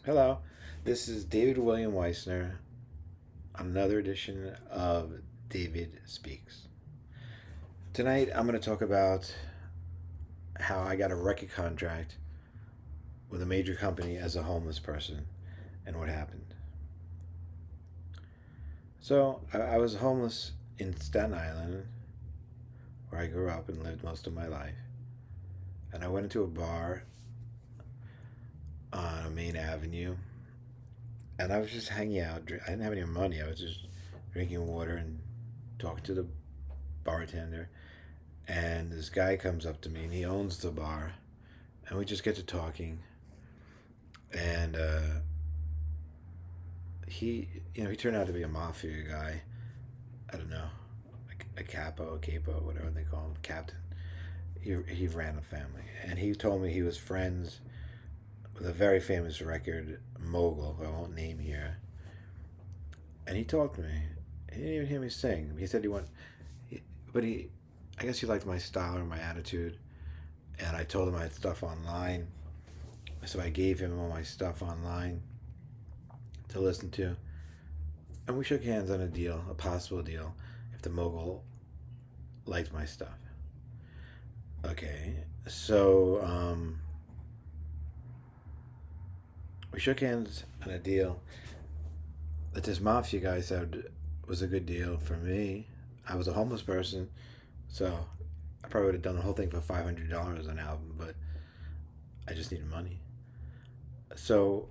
Hello, this is David William Weissner on another edition of David Speaks. Tonight I'm going to talk about how I got a record contract with a major company as a homeless person and what happened. I was homeless in Staten Island, where I grew up and lived most of my life. And I went into a bar on a main avenue and I was just hanging out. I didn't have any money. I was just drinking water and talking to the bartender. And this guy comes up to me and he owns the bar. And we just get to talking. And he turned out to be a mafia guy. I don't know, a capo, a capo, whatever they call him, captain. He ran a family. And he told me he was friends with a very famous record mogul, who I won't name here. And he talked to me. He didn't even hear me sing. He said but I guess he liked my style or my attitude. And I told him I had stuff online. So I gave him all my stuff online to listen to. And we shook hands on a deal, a possible deal, if the mogul liked my stuff. Okay, so we shook hands on a deal that this mafia guy said was a good deal for me. I was a homeless person, so I probably would have done the whole thing for $500 an album, but I just needed money. So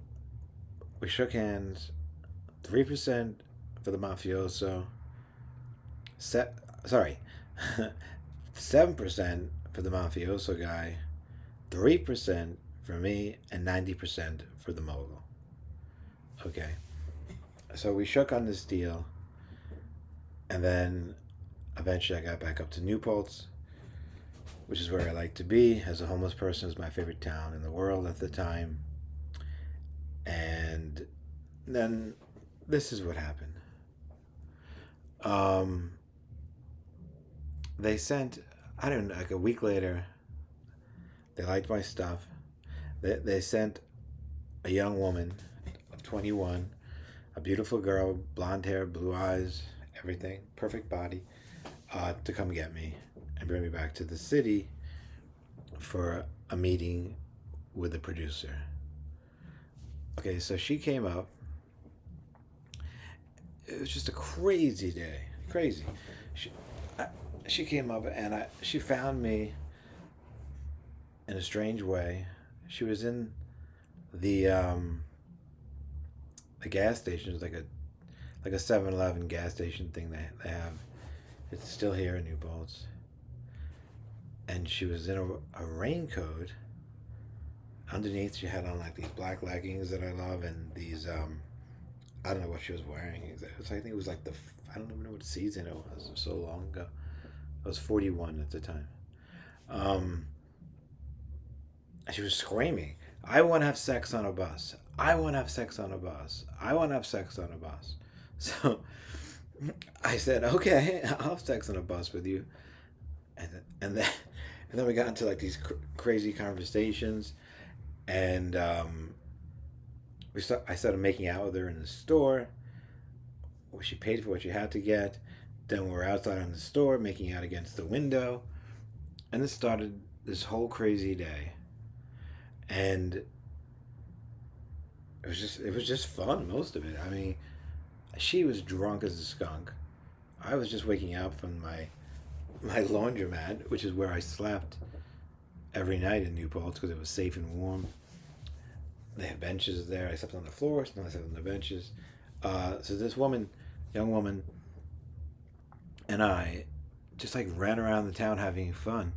we shook hands. 3% for the mafioso. Sorry, 7% for the mafioso guy. 3% for me, and 90% for the mogul. Okay. So we shook on this deal, and then eventually I got back up to New Paltz, which is where I like to be. As a homeless person, is my favorite town in the world at the time. And then this is what happened. Um, they sent, I don't know, like a week later, they liked my stuff. They sent a young woman of 21, a beautiful girl, blonde hair, blue eyes, everything, perfect body, to come get me and bring me back to the city for a meeting with the producer. Okay, so she came up. It was just a crazy day, crazy. She, she came up and she found me in a strange way. She was in the the gas station. It's like a 7-Eleven gas station thing they have. It's still here in New Paltz. And she was in a raincoat. Underneath, she had on like these black leggings that I love, and these I don't know what she was wearing. I think it was like I don't even know what season it was. It was so long ago. I was 41 at the time. Um, she was screaming, "I want to have sex on a bus. I want to have sex on a bus. I want to have sex on a bus." So I said, "Okay, I'll have sex on a bus with you." And and then and then we got into like these crazy conversations, and I started making out with her in the store. Where she paid for what she had to get. Then we were outside in the store making out against the window, and this started this whole crazy day. And it was just fun, most of it. I mean, she was drunk as a skunk. I was just waking up from my laundromat, which is where I slept every night in New Paltz because it was safe and warm. They had benches there. I slept on the floor, so I slept on the benches. So this young woman, and I just like ran around the town having fun.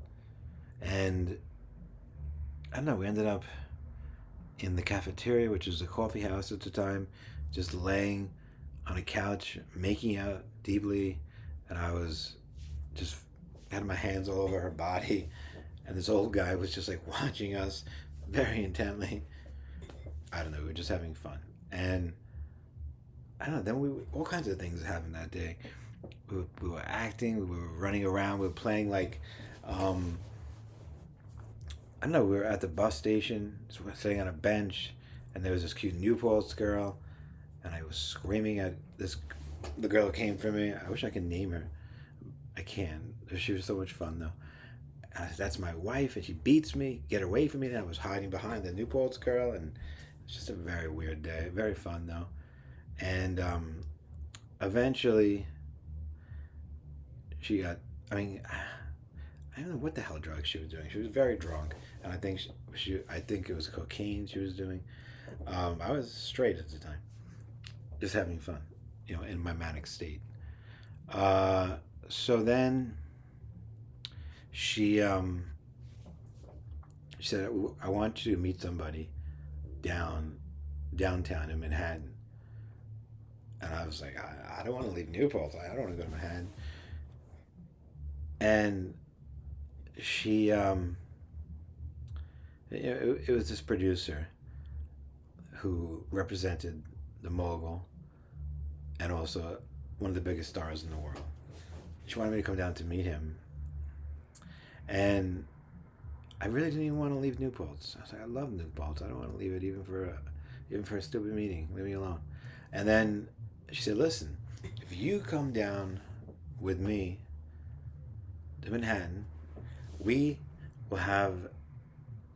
And I don't know, we ended up in the cafeteria, which was a coffee house at the time, just laying on a couch, making out deeply. And I was just had my hands all over her body. And this old guy was just like watching us very intently. I don't know, we were just having fun. And I don't know, then all kinds of things happened that day. We were acting, we were running around, we were playing like, I don't know, we were at the bus station, sitting on a bench, and there was this cute Newport's girl, and I was screaming at the girl who came for me. I wish I could name her. I can. She was so much fun though. And I said, that's my wife, and she beats me. Get away from me! And I was hiding behind the Newport's girl, and it's just a very weird day. Very fun though. And eventually, she got. I mean, I don't know what the hell drugs she was doing. She was very drunk, and I think I think it was cocaine she was doing. I was straight at the time, just having fun, in my manic state. So then she she said, I want you to meet somebody downtown in Manhattan. And I was like, I don't want to leave Newport. I don't want to go to Manhattan. And she, it was this producer who represented the mogul and also one of the biggest stars in the world. She wanted me to come down to meet him. And I really didn't even want to leave Newport's. I was like, I love Newport's. I don't want to leave it even for a stupid meeting. Leave me alone. And then she said, listen, if you come down with me to Manhattan, we will have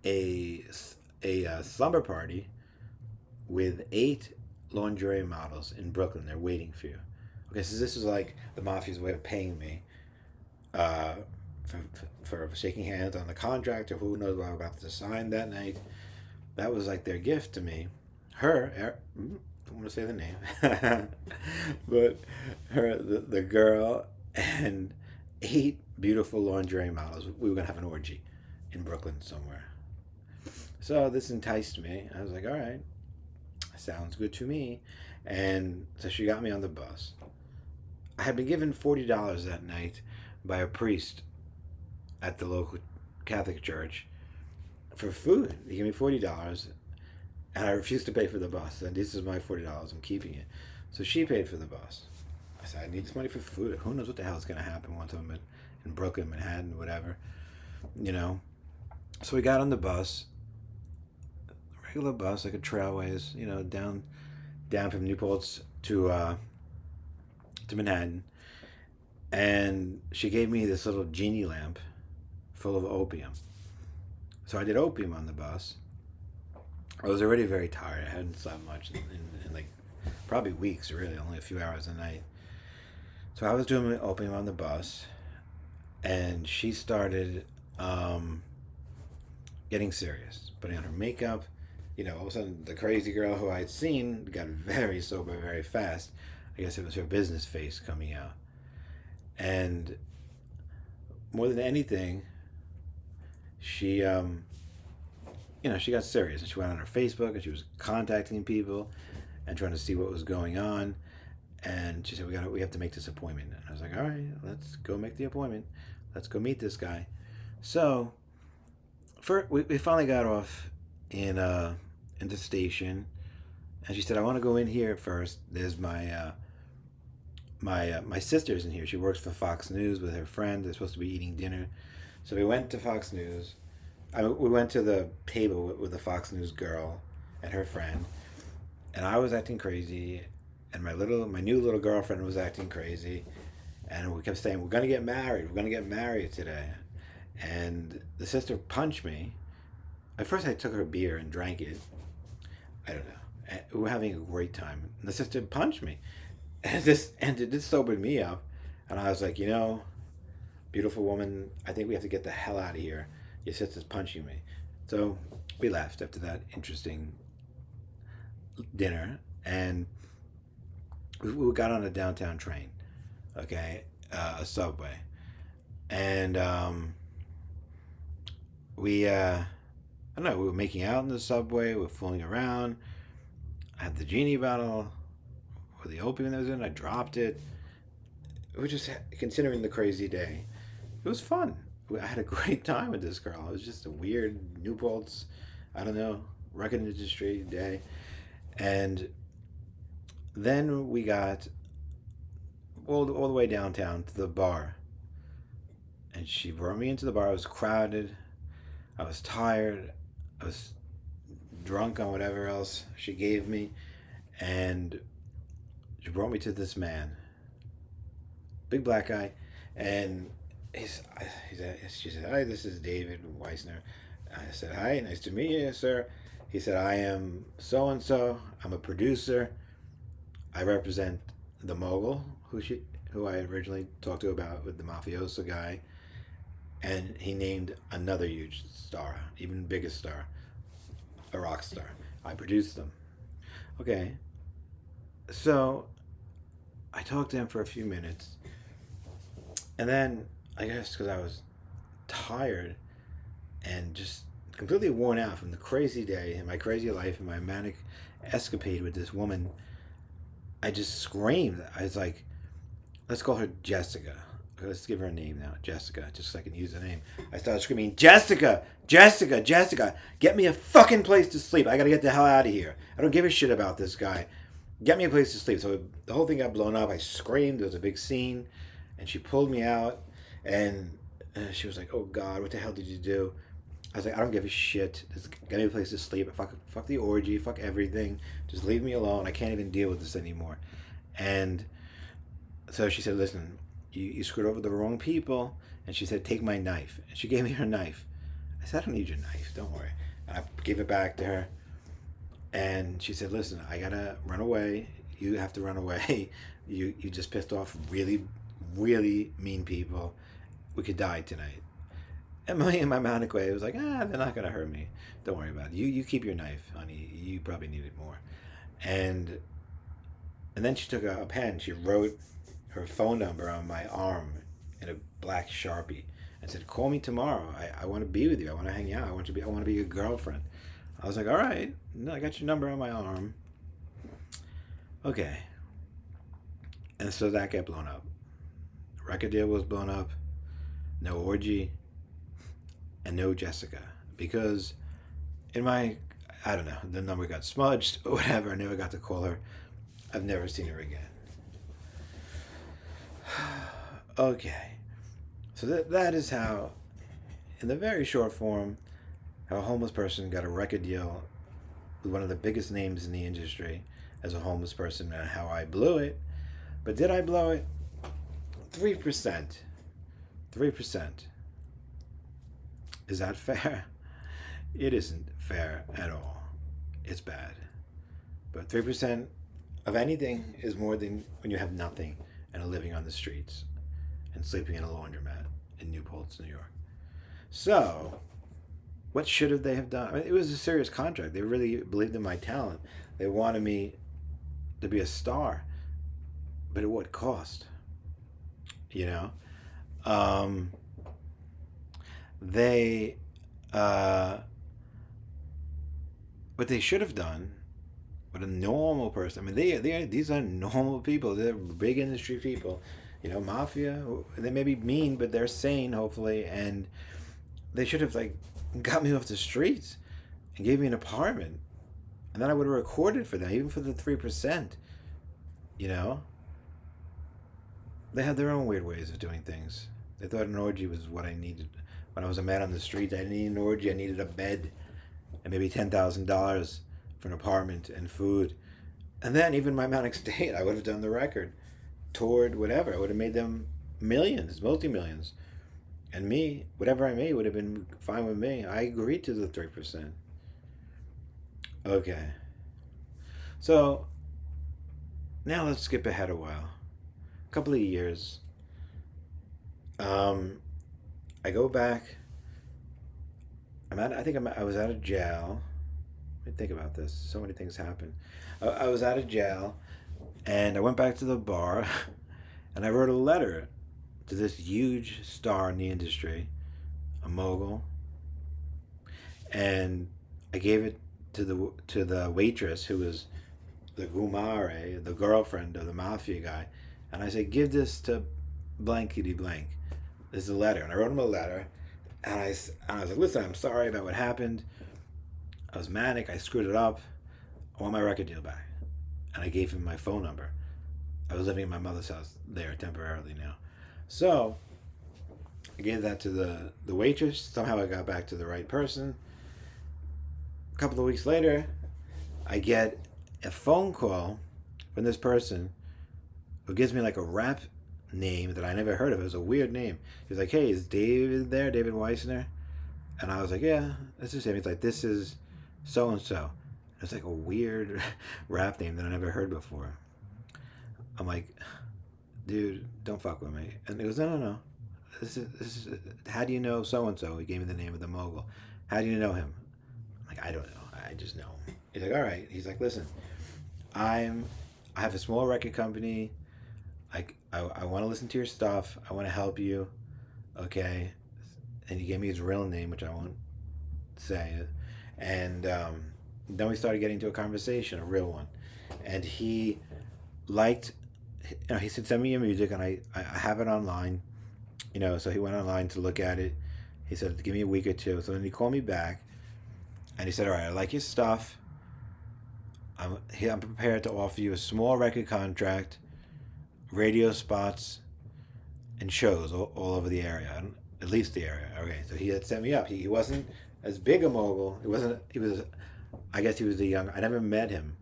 a slumber party with 8 lingerie models in Brooklyn. They're waiting for you. Okay, so this is like the mafia's way of paying me for shaking hands on the contract, or who knows what I'm about to sign that night. That was like their gift to me. Her, I don't want to say the name, but the girl, and 8 beautiful lingerie models. We were gonna have an orgy in Brooklyn somewhere. So this enticed me. I was like, all right, sounds good to me. And so she got me on the bus. I had been given $40 that night by a priest at the local Catholic church for food. He gave me $40, and I refused to pay for the bus. And this is my $40. I'm keeping it. So she paid for the bus. I said, I need this money for food. Who knows what the hell is going to happen once I'm in Brooklyn, Manhattan, whatever. So we got on the bus, regular bus, like a Trailways, down from Newport's to Manhattan. And she gave me this little genie lamp full of opium. So I did opium on the bus. I was already very tired. I hadn't slept much in like probably weeks, really, only a few hours a night. So I was doing opium on the bus, and she started getting serious, putting on her makeup. All of a sudden, the crazy girl who I'd seen got very sober very fast. I guess it was her business face coming out. And more than anything, she, she got serious. And she went on her Facebook, and she was contacting people and trying to see what was going on. And she said, we have to make this appointment. And I was like, all right, let's go make the appointment. Let's go meet this guy. So we finally got off in the station, and she said, I want to go in here first. There's my sister's in here. She works for Fox News with her friend. They're supposed to be eating dinner. So we went to Fox News. We went to the table with the Fox News girl and her friend, and I was acting crazy, and my new little girlfriend was acting crazy, and we kept saying, we're gonna get married today. And the sister punched me. At first I took her beer and drank it. I don't know. We were having a great time. And the sister punched me. And this sobered me up. And I was like, beautiful woman, I think we have to get the hell out of here. Your sister's punching me. So we left after that interesting dinner. And we got on a downtown train. Okay? A subway. And I don't know, we were making out in the subway, we were fooling around. I had the genie bottle with the opium that was in it, I dropped it. We were just considering the crazy day. It was fun. I had a great time with this girl. It was just a weird Newport's, I don't know, record industry day. And then we got all the way downtown to the bar. And she brought me into the bar. It was crowded. I was tired. I was drunk on whatever else she gave me, and she brought me to this man, big black guy, and she said, "Hi, this is David Weissner." I said, "Hi, nice to meet you, sir." He said, "I am so and so. I'm a producer. I represent the mogul who I originally talked to about with the mafioso guy." And he named another huge star, even bigger star, a rock star. I produced them. Okay, so I talked to him for a few minutes, and then I guess because I was tired and just completely worn out from the crazy day and my crazy life and my manic escapade with this woman, I just screamed. I was like, let's call her Jessica. Let's give her a name now, Jessica, just so I can use the name. I started screaming, Jessica, Jessica, Jessica, get me a fucking place to sleep. I gotta get the hell out of here. I don't give a shit about this guy. Get me a place to sleep. So the whole thing got blown up. I screamed. There was a big scene. And she pulled me out. And she was like, oh, God, what the hell did you do? I was like, I don't give a shit. Just get me a place to sleep. Fuck the orgy. Fuck everything. Just leave me alone. I can't even deal with this anymore. And so she said, listen, you screwed over the wrong people. And she said, take my knife. And she gave me her knife. I said, I don't need your knife. Don't worry. And I gave it back to her. And she said, listen, I gotta run away. You have to run away. You just pissed off really, really mean people. We could die tonight. And in my manic way, it was like, they're not gonna hurt me. Don't worry about it. You keep your knife, honey. You probably need it more. And then she took a pen. She wrote her phone number on my arm in a black Sharpie and said, call me tomorrow. I want to be with you. I want to hang out. I want to be your girlfriend. I was like, all right. No, I got your number on my arm. Okay. And so that got blown up. The record deal was blown up. No orgy. And no Jessica. Because in my, I don't know, the number got smudged or whatever. I never got to call her. I've never seen her again. Okay. So that is how, in the very short form, how a homeless person got a record deal with one of the biggest names in the industry as a homeless person, and how I blew it. But did I blow it? 3%. 3%. Is that fair? It isn't fair at all. It's bad. But 3% of anything is more than when you have nothing and are living on the streets and sleeping in a laundromat in New Paltz, New York. So, what should they have done? I mean, it was a serious contract. They really believed in my talent. They wanted me to be a star. But at what cost? You know? What they should have done, what a normal person, I mean, these are normal people. They're big industry people. You know, mafia, they may be mean, but they're sane, hopefully. And they should have, got me off the streets and gave me an apartment. And then I would have recorded for them, even for the 3%. You know? They had their own weird ways of doing things. They thought an orgy was what I needed. When I was a man on the street, I didn't need an orgy. I needed a bed and maybe $10,000 for an apartment and food. And then, even my manic state, I would have done the record, toured, whatever. I would have made them millions, multi-millions. And me, whatever I made would have been fine with me. I agreed to the 3%. Okay. So, now let's skip ahead a while. A couple of years. I go back. I was out of jail. Let me think about this. So many things happened. I was out of jail, and I went back to the bar, and I wrote a letter to this huge star in the industry, a mogul, and I gave it to the waitress who was the gumare, the girlfriend of the mafia guy, and I said, give this to blankety blank. This is a letter, and I wrote him a letter, and I was like, listen, I'm sorry about what happened. I was manic. I screwed it up. I want my record deal back. And I gave him my phone number. I was living in my mother's house there temporarily now. So I gave that to the waitress. Somehow I got back to the right person. A couple of weeks later, I get a phone call from this person who gives me like a rap name that I never heard of. It was a weird name. He's like, "Hey, is David there? David Weissner?" And I was like, "Yeah, this is him." He's like, "This is so and so." It's like a weird rap name that I never heard before. I'm like, "Dude, don't fuck with me." And he goes, "No, no, no. This is. How do you know so and so?" He gave me the name of the mogul. "How do you know him?" I'm like, "I don't know. I just know him." He's like, "All right." He's like, "Listen, I'm. I have a small record company. I want to listen to your stuff. I want to help you. Okay." And he gave me his real name, which I won't say. And then we started getting into a conversation, a real one. And he liked, he said, "Send me your music," and I have it online. So he went online to look at it. He said, "Give me a week or two." So then he called me back, and he said, "All right, I like your stuff. I'm prepared to offer you a small record contract, radio spots, and shows all over the area, at least the area." Okay, so he had set me up. He wasn't as big a mogul. He wasn't. He was. I guess he was the young. I never met him,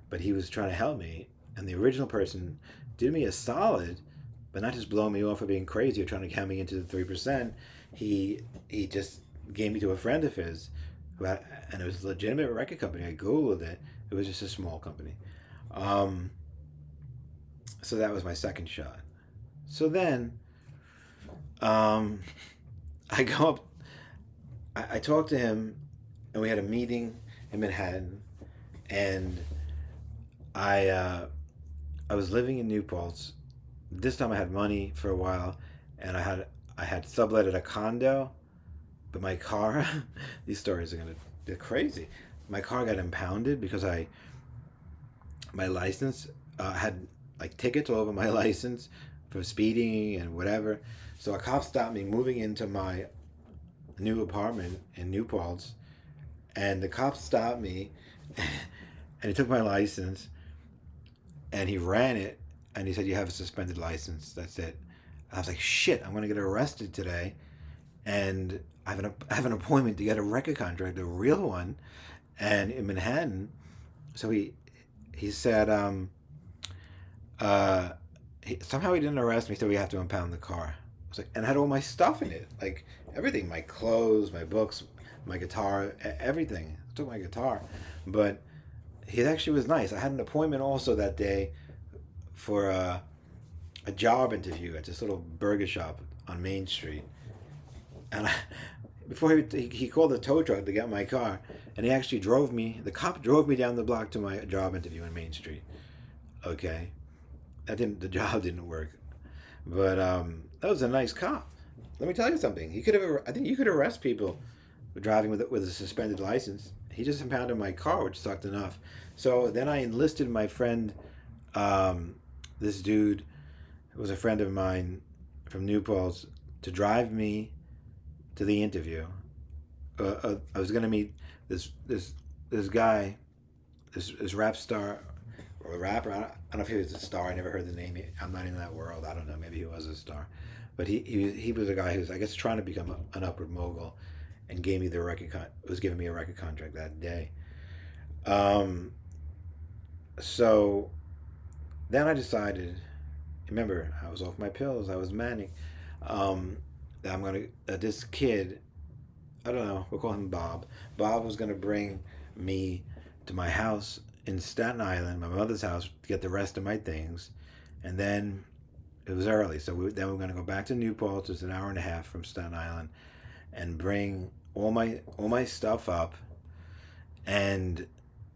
but he was trying to help me. And the original person did me a solid, but not just blow me off for being crazy or trying to count me into the 3%. He just gave me to a friend of his, and it was a legitimate record company. I googled it. It was just a small company. So that was my second shot. So then, I go up. I talked to him, and we had a meeting in Manhattan, and I was living in New Paltz. This time I had money for a while, and I had subletted a condo, but my car. These stories they're crazy. My car got impounded because my license had like tickets all over my license for speeding and whatever. So a cop stopped me moving into my new apartment in New Paltz, and the cop stopped me, and he took my license, and he ran it, and he said, "You have a suspended license. That's it." I was like, "Shit! I'm gonna get arrested today, and I have an appointment to get a record contract, a real one, and in Manhattan." So he said, somehow he didn't arrest me, so we have to impound the car. I was like, and I had all my stuff in it, like everything, my clothes, my books, my guitar, everything. I took my guitar, but he actually was nice. I had an appointment also that day for a job interview at this little burger shop on Main Street, and before he called the tow truck to get my car, and he actually drove me. The cop drove me down the block to my job interview on Main Street. Okay, the job didn't work, but that was a nice cop. Let me tell you something. I think you could arrest people for driving with a suspended license. He just impounded my car, which sucked enough. So then I enlisted my friend, this dude, who was a friend of mine from New Paltz, to drive me to the interview. I was gonna meet this guy, this rap star or a rapper. I don't know if he was a star. I never heard the name. I'm not in that world. I don't know. Maybe he was a star, but he was a guy who was, I guess, trying to become an upward mogul, and gave me was giving me a record contract that day. So then I decided. Remember, I was off my pills. I was manic. That I'm gonna this kid. I don't know. We'll call him Bob. Bob was gonna bring me to my house in Staten Island, my mother's house, to get the rest of my things, and then it was early, so then we were gonna go back to New Paltz. It's an hour and a half from Staten Island, and bring all my stuff up, and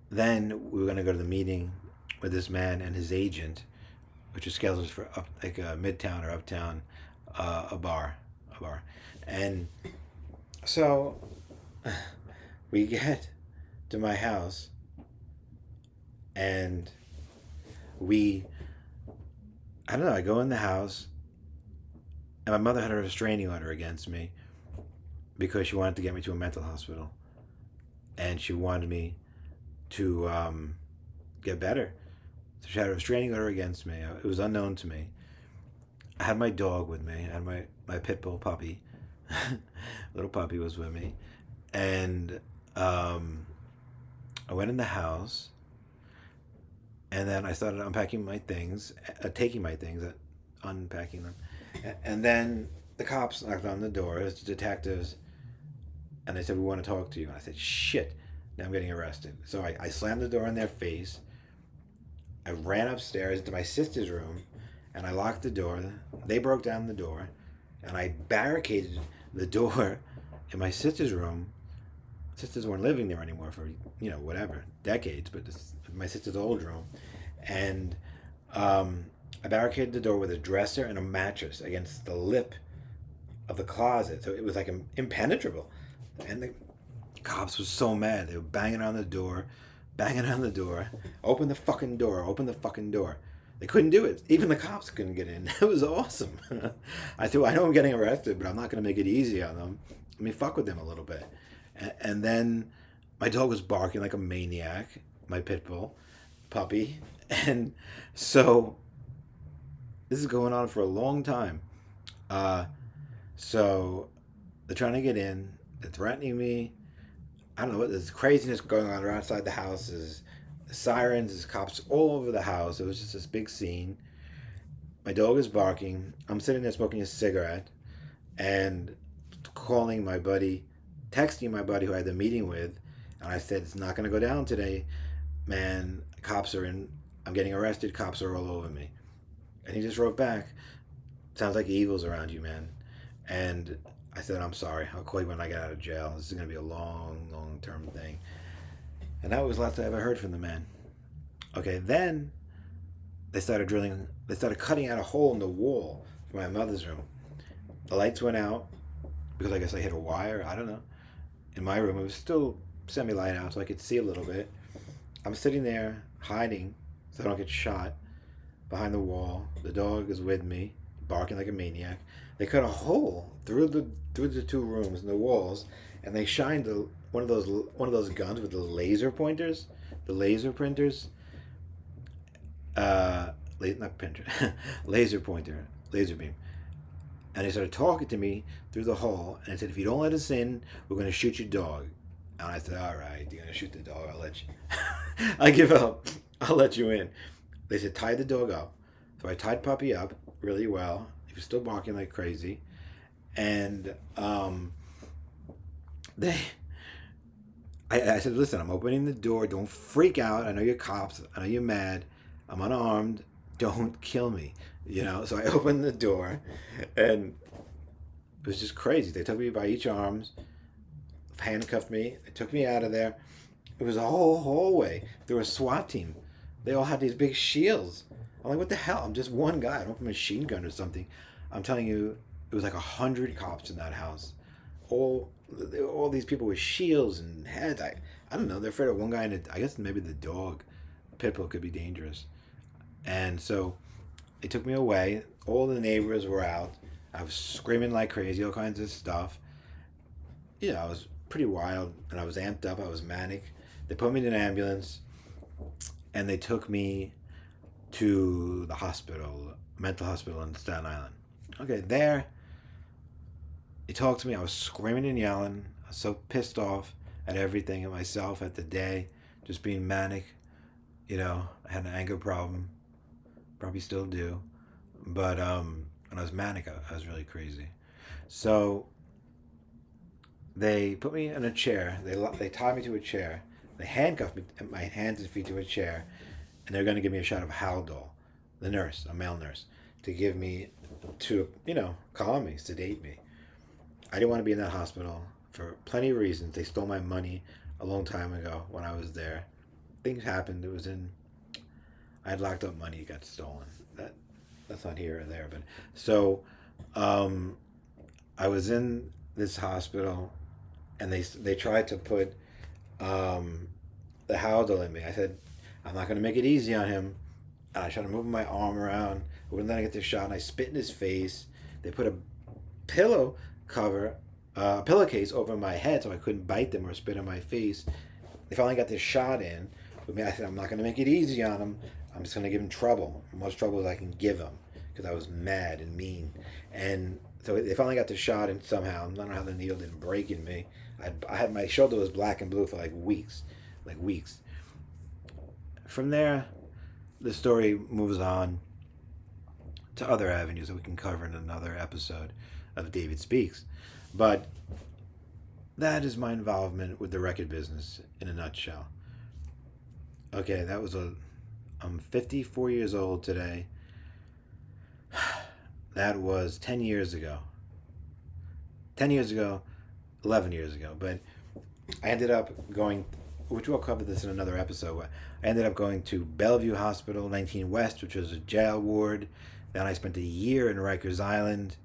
then we were gonna go to the meeting with this man and his agent, which is scheduled for up like Midtown or Uptown, a bar, and so we get to my house, and I don't know. I go in the house, and my mother had a restraining order against me because she wanted to get me to a mental hospital, and she wanted me to get better. So she had a restraining order against me. It was unknown to me. I had my dog with me. I had my pit bull puppy. Little puppy was with me. And I went in the house, and then I started unpacking my things, taking my things, unpacking them, and then the cops knocked on the door. It was detectives, and they said, "We want to talk to you." And I said, "Shit, now I'm getting arrested." So I slammed the door in their face. I ran upstairs into my sister's room, and I locked the door. They broke down the door, and I barricaded the door in my sister's room. Sisters weren't living there anymore for whatever decades, but it's my sister's old room, and I barricaded the door with a dresser and a mattress against the lip of the closet, so it was like impenetrable. And the cops were so mad. They were banging on the door, banging on the door. Open the fucking door! Open the fucking door! They couldn't do it. Even the cops couldn't get in. It was awesome. I said, well, I know I'm getting arrested, but I'm not going to make it easy on them. Let me fuck with them a little bit. And then my dog was barking like a maniac, my pit bull puppy. And so this is going on for a long time. So they're trying to get in. They're threatening me. I don't know what there's craziness going on right outside the house. There's sirens, there's cops all over the house. It was just this big scene. My dog is barking. I'm sitting there smoking a cigarette and calling my buddy, texting my buddy who I had the meeting with. And I said, it's not going to go down today, man. Cops are in. I'm getting arrested. Cops are all over me. And he just wrote back, sounds like evil's around you, man. And I said, I'm sorry. I'll call you when I get out of jail. This is going to be a long, long-term thing. And that was the last I ever heard from the man. Okay, then they started cutting out a hole in the wall for my mother's room. The lights went out because I guess I hit a wire. I don't know. In my room, it was still semi-light out, so I could see a little bit. I'm sitting there hiding so I don't get shot behind the wall. The dog is with me, barking like a maniac. They cut a hole through the two rooms in the walls, and they shined one of those guns with the laser pointers, the laser printers. Not printer, laser pointer, laser beam. And they started talking to me through the hole, and I said, "If you don't let us in, we're going to shoot your dog." And I said, "All right, you're going to shoot the dog. I'll let you." I give up. I'll let you in. They said, "Tie the dog up." So I tied Puppy up really well. He was still barking like crazy, and I said, "Listen, I'm opening the door. Don't freak out. I know you're cops. I know you're mad. I'm unarmed. Don't kill me." So I opened the door, and it was just crazy. They took me by each arms, handcuffed me. They took me out of there. It was a whole hallway. There was a SWAT team. They all had these big shields. I'm like, what the hell? I'm just one guy. I don't have a machine gun or something. I'm telling you, it was like 100 cops in that house. All these people with shields and heads. I don't know. They're afraid of one guy, and I guess maybe the dog, a pit bull, could be dangerous. And so they took me away. All the neighbors were out. I was screaming like crazy, all kinds of stuff. I was pretty wild, and I was amped up. I was manic. They put me in an ambulance, and they took me to the hospital, mental hospital in Staten Island. Okay, there, he talked to me. I was screaming and yelling. I was so pissed off at everything, at myself, at the day, just being manic. I had an anger problem. Probably still do. But when I was manic, I was really crazy. So they put me in a chair. They tied me to a chair. They handcuffed me, my hands and feet to a chair, and they're going to give me a shot of Haldol, the nurse, a male nurse, to give me, to calm me, sedate me. I didn't want to be in that hospital for plenty of reasons. They stole my money a long time ago when I was there. Things happened. I had locked up money. It got stolen. That's not here or there. But so I was in this hospital, and they tried to put the Haldol in me. I said, I'm not going to make it easy on him. And I tried to move my arm around. I wouldn't let him get this shot, and I spit in his face. They put a pillowcase over my head so I couldn't bite them or spit in my face. They finally got this shot in. With me, I said, I'm not going to make it easy on him. I'm just going to give him trouble, as much trouble as I can give him, because I was mad and mean. And so they finally got the shot in somehow. I don't know how the needle didn't break in me. I had my shoulder was black and blue for like weeks. like weeks. From there, the story moves on to other avenues that we can cover in another episode of David Speaks. But that is my involvement with the record business in a nutshell. Okay, I'm 54 years old today. That was 10 years ago. 10 years ago, 11 years ago. But I ended up going, which we'll cover this in another episode. I ended up going to Bellevue Hospital, 19 West, which was a jail ward. Then I spent a year in Rikers Island.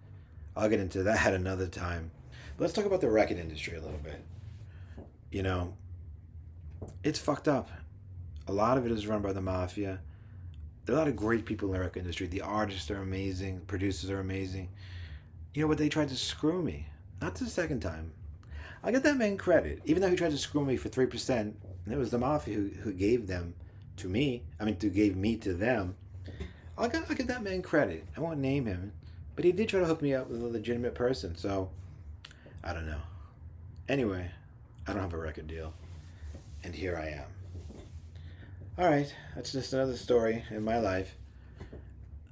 I'll get into that another time. But let's talk about the record industry a little bit. You know, it's fucked up. A lot of it is run by the mafia. There are a lot of great people in the record industry. The artists are amazing. The producers are amazing. You know what? They tried to screw me. Not the second time. I get that man credit. Even though he tried to screw me for 3%, and it was the mafia who gave them to me. Who gave me to them. I'll give that man credit. I won't name him. But he did try to hook me up with a legitimate person. So, I don't know. Anyway, I don't have a record deal. And here I am. Alright, that's just another story in my life.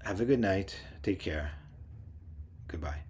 Have a good night. Take care. Goodbye.